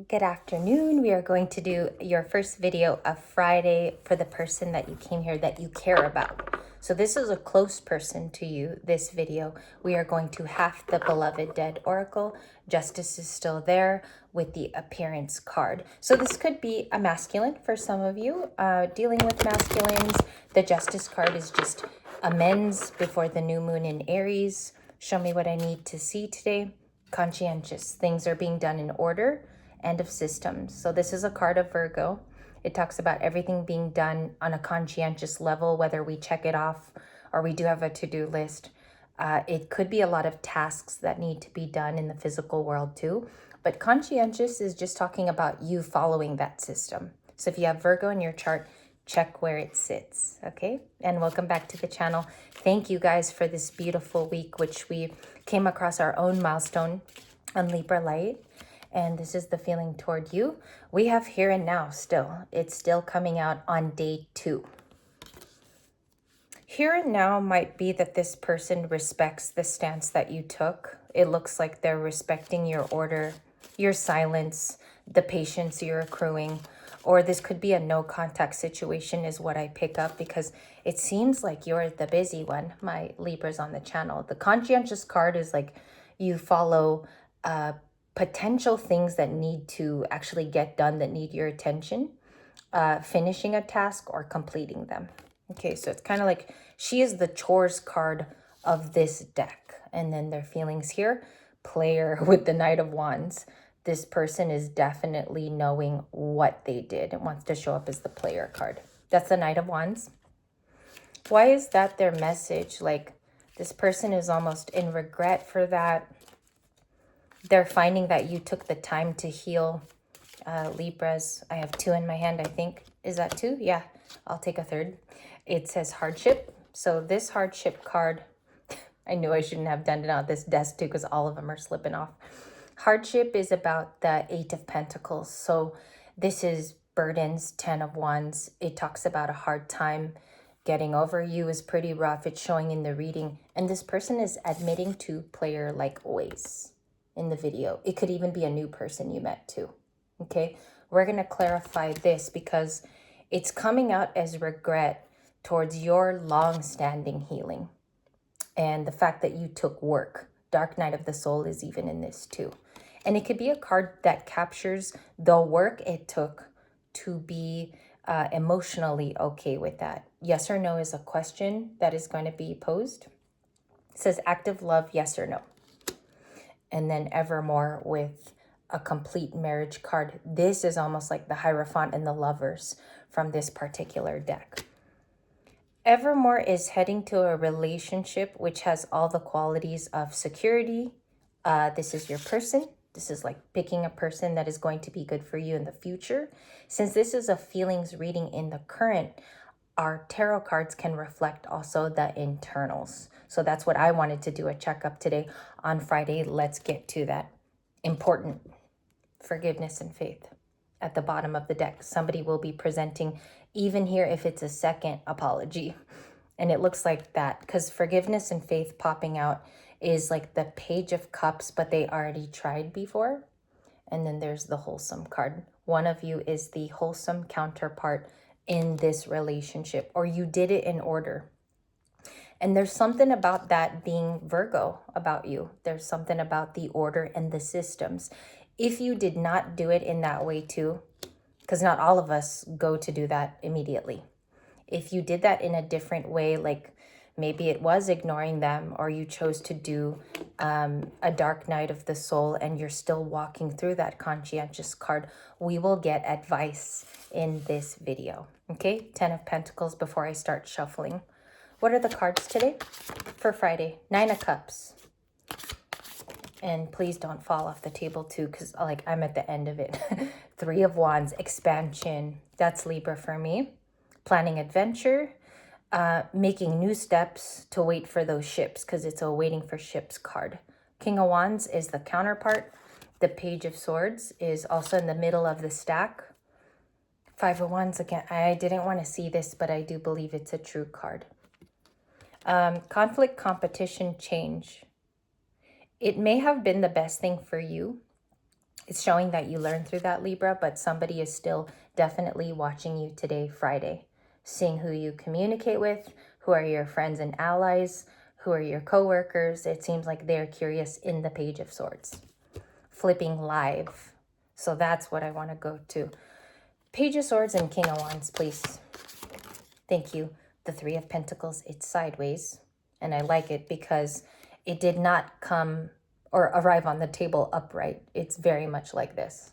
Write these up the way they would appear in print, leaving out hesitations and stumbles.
Good afternoon. We are going to do your first video of Friday for the person that you came here that you care about. So this is a close person to you, this video. We are going to half the beloved dead oracle. Justice is still there with the appearance card. So this could be a masculine for some of you. Dealing with masculines, the justice card is just amends before the new moon in Aries. Show me what I need to see today. Conscientious. Things are being done in order. End of systems. So this is a card of Virgo. It talks about everything being done on a conscientious level, whether we check it off or we do have a to-do list. It could be a lot of tasks that need to be done in the physical world too. But conscientious is just talking about you following that system. So if you have Virgo in your chart, check where it sits, okay? And welcome back to the channel. Thank you guys for this beautiful week, which we came across our own milestone on Libra Light. And this is the feeling toward you. We have here and now still. It's still coming out on day 2. Here and now might be that this person respects the stance that you took. It looks like they're respecting your order, your silence, the patience you're accruing. Or this could be a no contact situation is what I pick up, because it seems like you're the busy one, my Libras on the channel. The conscientious card is like you follow potential things that need to actually get done, that need your attention, finishing a task or completing them. Okay, so it's kind of like she is the chores card of this deck. And then their feelings here, player with the Knight of Wands. This person is definitely knowing what they did and wants to show up as the player card. That's the Knight of Wands. Why is that their message? Like this person is almost in regret for that. They're finding that you took the time to heal. Libras, I have 2 in my hand, I think. Is that 2? Yeah, I'll take a third. It says hardship. So this hardship card, I knew I shouldn't have done it on this desk too, because all of them are slipping off. Hardship is about the 8 of Pentacles. So this is burdens, 10 of Wands. It talks about a hard time. Getting over you is pretty rough. It's showing in the reading. And this person is admitting to player like always in the video. It could even be a new person you met too. Okay, we're going to clarify this because it's coming out as regret towards your long-standing healing and the fact that you took work. Dark Night of the Soul is even in this too. And it could be a card that captures the work it took to be emotionally okay with that. Yes or no is a question that is going to be posed. It says active love, yes or no. And then Evermore with a complete marriage card. This is almost like the Hierophant and the Lovers from this particular deck. Evermore is heading to a relationship which has all the qualities of security. This is your person. This is like picking a person that is going to be good for you in the future. Since this is a feelings reading in the current, our tarot cards can reflect also the internals. So that's what I wanted to do a checkup today on Friday. Let's get to that. Important. Forgiveness and faith at the bottom of the deck. Somebody will be presenting, even here if it's a second apology. And it looks like that because forgiveness and faith popping out is like the Page of Cups, but they already tried before. And then there's the wholesome card. One of you is the wholesome counterpart in this relationship, or you did it in order. And there's something about that being Virgo about you. There's something about the order and the systems. If you did not do it in that way too, because not all of us go to do that immediately. If you did that in a different way, like maybe it was ignoring them, or you chose to do a dark night of the soul and you're still walking through that conscientious card, we will get advice in this video. Okay, 10 of Pentacles before I start shuffling. What are the cards today for Friday? 9 of Cups. And please don't fall off the table too, because like I'm at the end of it. 3 of Wands, expansion. That's Libra for me. Planning adventure. Making new steps to wait for those ships, because it's a waiting for ships card. King of Wands is the counterpart. The Page of Swords is also in the middle of the stack. 5 of Wands again. I didn't want to see this, but I do believe it's a true card. Conflict, competition, change. It may have been the best thing for you It's showing that you learned through that, Libra, but somebody is still definitely watching you today, Friday, seeing who you communicate with, who are your friends and allies, who are your coworkers. It seems like they're curious in the Page of Swords. Flipping live. So that's what I want to go to. Page of Swords and King of Wands, please. Thank you. The Three of Pentacles, it's sideways. And I like it because it did not come or arrive on the table upright. It's very much like this.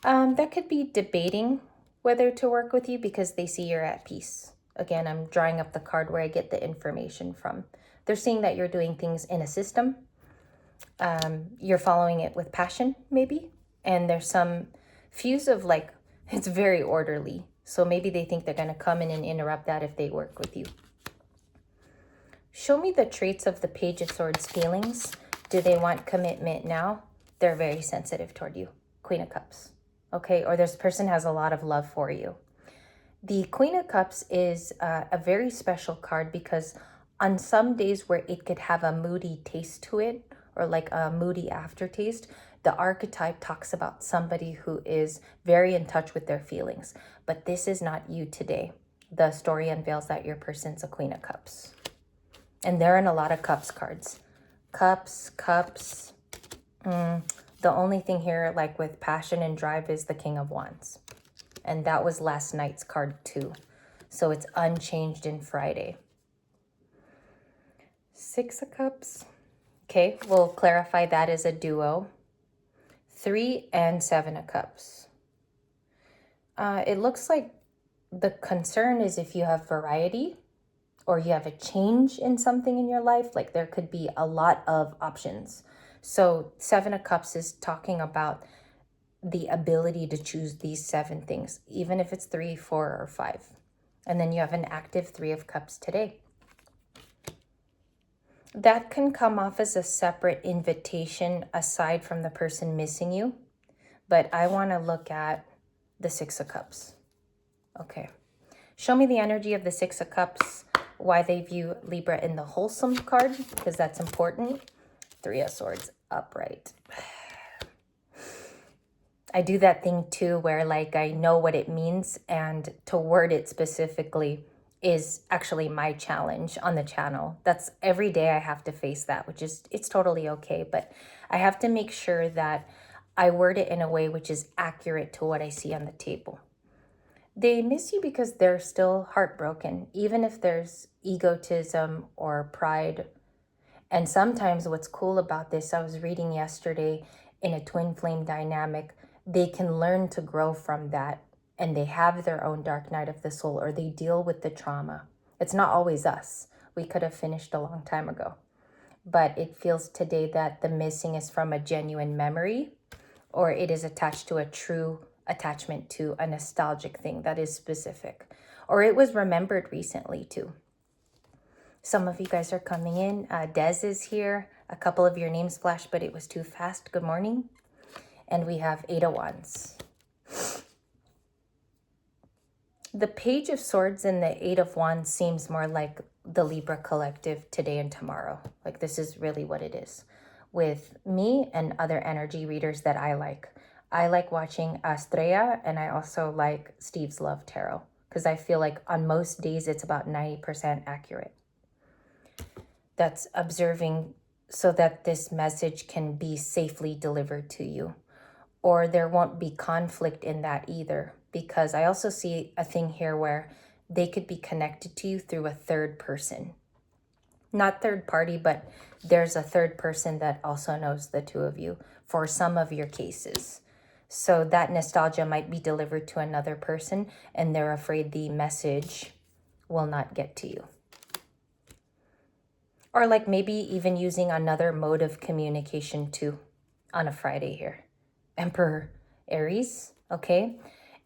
That could be debating whether to work with you because they see you're at peace. Again, I'm drawing up the card where I get the information from. They're seeing that you're doing things in a system. You're following it with passion, maybe. And there's some fuse of like, it's very orderly. So maybe they think they're going to come in and interrupt that if they work with you. Show me the traits of the Page of Swords feelings. Do they want commitment now? They're very sensitive toward you. Queen of Cups. Okay, or this person has a lot of love for you. The Queen of Cups is a very special card because on some days where it could have a moody taste to it or like a moody aftertaste, the archetype talks about somebody who is very in touch with their feelings. But this is not you today. The story unveils that your person's a Queen of Cups. And they're in a lot of Cups cards. Cups, Cups. The only thing here, like with passion and drive, is the King of Wands. And that was last night's card too. So it's unchanged in Friday. Six of Cups. Okay, we'll clarify that as a duo. 3 and 7 of Cups. It looks like the concern is if you have variety or you have a change in something in your life, like there could be a lot of options. So 7 of Cups is talking about the ability to choose these 7 things, even if it's 3, 4, or 5. And then you have an active 3 of Cups today. That can come off as a separate invitation aside from the person missing you. But I want to look at the 6 of Cups. Okay. Show me the energy of the 6 of Cups, why they view Libra in the wholesome card, because that's important. 3 of Swords upright. I do that thing too where like I know what it means, and to word it specifically is actually my challenge on the channel. That's every day I have to face that, which is, it's totally okay. But I have to make sure that I word it in a way which is accurate to what I see on the table. They miss you because they're still heartbroken, even if there's egotism or pride. And sometimes what's cool about this, I was reading yesterday in a twin flame dynamic, they can learn to grow from that, and they have their own dark night of the soul, or they deal with the trauma. It's not always us. We could have finished a long time ago. But it feels today that the missing is from a genuine memory, or it is attached to a true attachment to a nostalgic thing that is specific. Or it was remembered recently too. Some of you guys are coming in. Des is here. A couple of your names flashed, but it was too fast. Good morning. And we have 8 of Wands. The Page of Swords and the 8 of Wands seems more like the Libra collective today and tomorrow. Like this is really what it is. With me and other energy readers that I like. I like watching Estrella, and I also like Steve's Love Tarot because I feel like on most days it's about 90% accurate. That's observing so that this message can be safely delivered to you. Or there won't be conflict in that either, because I also see a thing here where they could be connected to you through a third person. Not third party, but there's a third person that also knows the two of you for some of your cases. So that nostalgia might be delivered to another person, and they're afraid the message will not get to you. Or like maybe even using another mode of communication too on a Friday here. Emperor Aries, okay?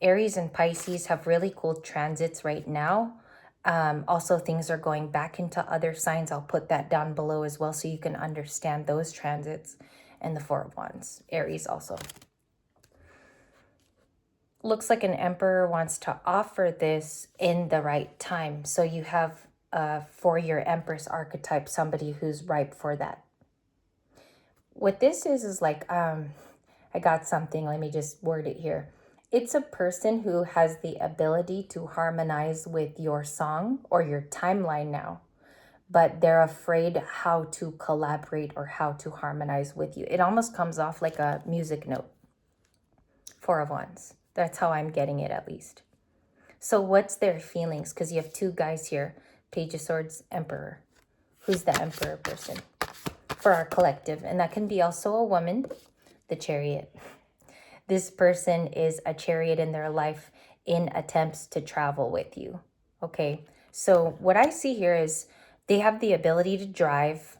Aries and Pisces have really cool transits right now. Also, things are going back into other signs. I'll put that down below as well so you can understand those transits. And the 4 of Wands, Aries also. Looks like an Emperor wants to offer this in the right time. So you have for your Empress archetype, somebody who's ripe for that. What this is like I got something. Let me just word it here. It's a person who has the ability to harmonize with your song or your timeline now, but they're afraid how to collaborate or how to harmonize with you. It almost comes off like a music note. Four of Wands. That's how I'm getting it, at least. So what's their feelings? Because you have two guys here. Page of Swords, Emperor. Who's the Emperor person for our collective? And that can be also a woman, the Chariot. This person is a chariot in their life in attempts to travel with you. Okay, so what I see here is they have the ability to drive,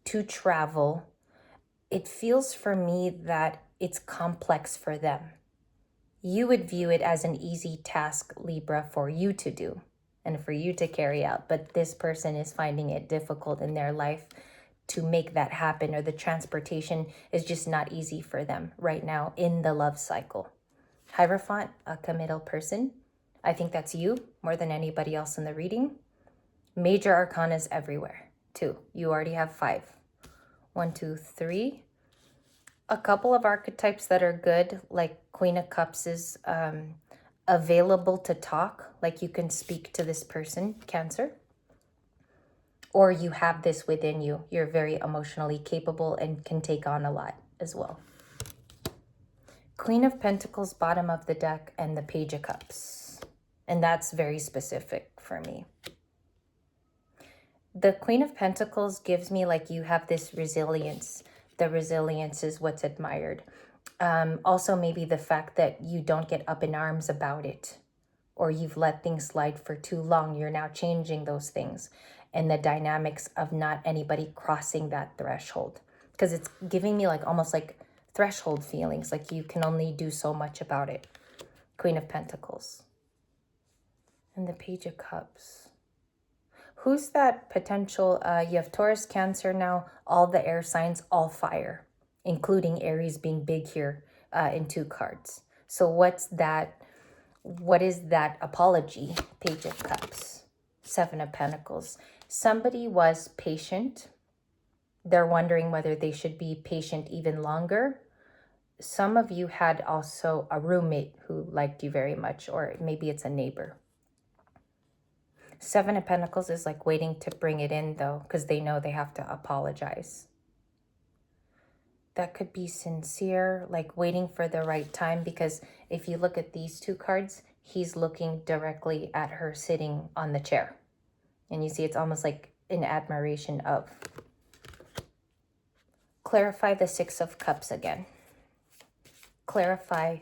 to travel. It feels for me that it's complex for them. You would view it as an easy task, Libra, for you to do and for you to carry out. But this person is finding it difficult in their life to make that happen, or the transportation is just not easy for them right now in the love cycle. Hierophant, a committal person. I think that's you more than anybody else in the reading. Major arcanas everywhere. 2. You already have 5. 1, 2, 3. A couple of archetypes that are good, like Queen of Cups is available to talk, like you can speak to this person, Cancer. Or you have this within you. You're very emotionally capable and can take on a lot as well. Queen of Pentacles, bottom of the deck, and the Page of Cups. And that's very specific for me. The Queen of Pentacles gives me like you have this resilience. The resilience is what's admired. Also, maybe the fact that you don't get up in arms about it, or you've let things slide for too long. You're now changing those things, and the dynamics of not anybody crossing that threshold. Because it's giving me like almost like threshold feelings, like you can only do so much about it. Queen of Pentacles. And the Page of Cups. Who's that potential? You have Taurus, Cancer now, all the air signs, all fire, including Aries being big here in 2 cards. So what's that? What is that apology? Page of Cups, 7 of Pentacles. Somebody was patient. They're wondering whether they should be patient even longer. Some of you had also a roommate who liked you very much, or maybe it's a neighbor. 7 of Pentacles is like waiting to bring it in though, because they know they have to apologize. That could be sincere, like waiting for the right time, because if you look at these 2 cards, he's looking directly at her sitting on the chair. And you see it's almost like an admiration of. Clarify the 6 of Cups again. Clarify.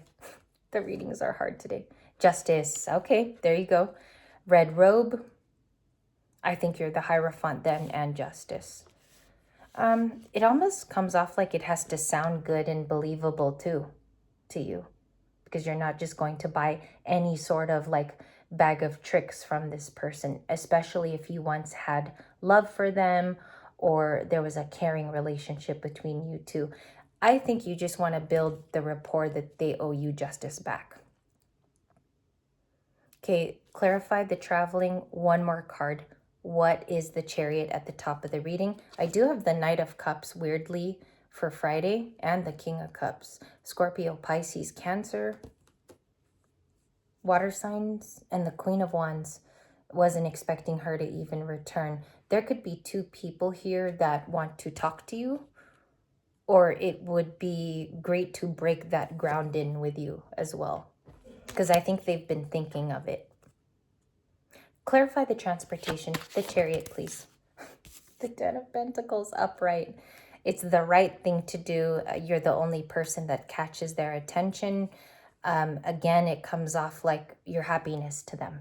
The readings are hard today. Justice. Okay, there you go. Red robe. I think you're the Hierophant then, and Justice. It almost comes off like it has to sound good and believable too to you, because you're not just going to buy any sort of like bag of tricks from this person, especially if you once had love for them or there was a caring relationship between you two. I think you just want to build the rapport that they owe you justice back. Okay, clarify the traveling. One more card. What is the Chariot at the top of the reading? I do have the Knight of Cups, weirdly, for Friday, and the King of Cups. Scorpio, Pisces, Cancer, water signs, and the Queen of Wands. Wasn't expecting her to even return. There could be 2 people here that want to talk to you, or it would be great to break that ground in with you as well, because I think they've been thinking of it. Clarify the transportation. The Chariot, please. The 10 of Pentacles upright. It's the right thing to do. You're the only person that catches their attention. Again, it comes off like your happiness to them.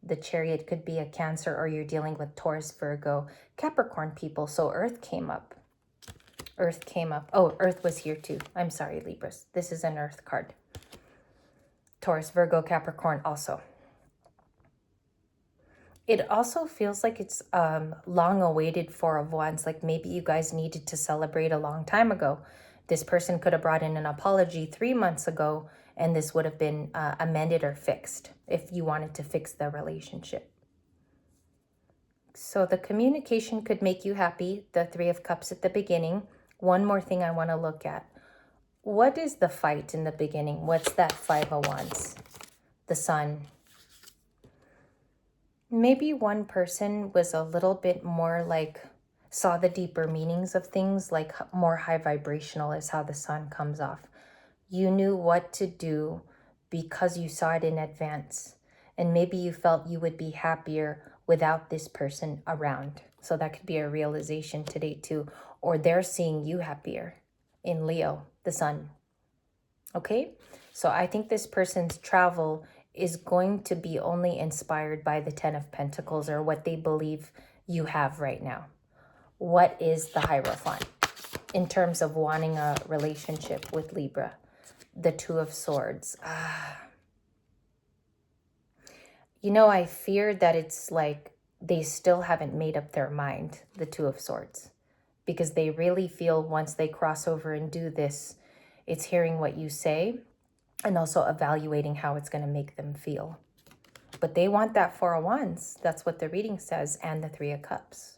The Chariot could be a Cancer, or you're dealing with Taurus, Virgo, Capricorn people. So Earth came up. Earth came up. Oh, Earth was here too. I'm sorry, Libras. This is an Earth card. Taurus, Virgo, Capricorn also. It also feels like it's long awaited for of Wands. Like maybe you guys needed to celebrate a long time ago. This person could have brought in an apology 3 months ago, and this would have been amended or fixed if you wanted to fix the relationship. So the communication could make you happy. The 3 of Cups at the beginning. One more thing I want to look at. What is the fight in the beginning? What's that Five of Wands? The Sun. Maybe one person was a little bit more like, saw the deeper meanings of things, like more high vibrational is how the Sun comes off. You knew what to do because you saw it in advance. And maybe you felt you would be happier without this person around. So that could be a realization today too. Or they're seeing you happier in Leo, the Sun. Okay? So I think this person's travel is going to be only inspired by the Ten of Pentacles or what they believe you have right now. What is the Hierophant in terms of wanting a relationship with Libra? The Two of Swords. You know, I fear that it's like they still haven't made up their mind, the Two of Swords, because they really feel once they cross over and do this, it's hearing what you say and also evaluating how it's going to make them feel. But they want that Four of Wands. That's what the reading says, and the Three of Cups.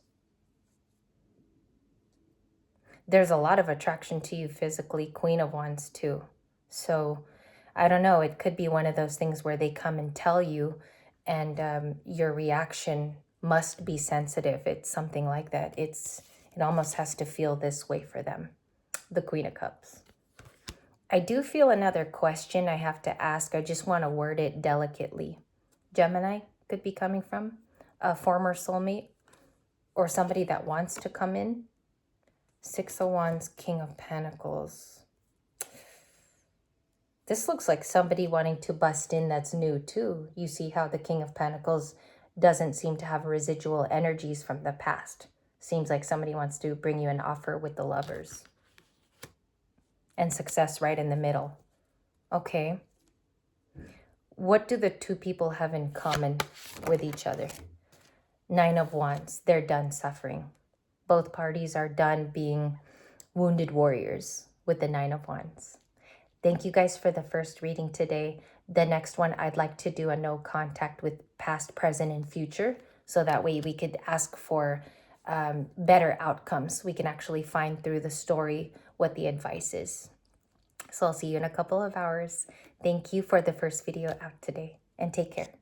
There's a lot of attraction to you physically, Queen of Wands too. So I don't know, it could be one of those things where they come and tell you and your reaction must be sensitive. It's something like that. It almost has to feel this way for them. The Queen of Cups. I do feel another question I have to ask. I just want to word it delicately. Gemini could be coming from a former soulmate or somebody that wants to come in. Six of Wands, King of Pentacles. This looks like somebody wanting to bust in that's new too. You see how the King of Pentacles doesn't seem to have residual energies from the past. Seems like somebody wants to bring you an offer with the Lovers. And success right in the middle. Okay. What do the two people have in common with each other? Nine of Wands. They're done suffering. Both parties are done being wounded warriors with the Nine of Wands. Thank you guys for the first reading today. The next one, I'd like to do a no contact with past, present, and future. So that way we could ask for better outcomes. We can actually find through the story what the advice is. So I'll see you in a couple of hours. Thank you for the first video out today, and take care.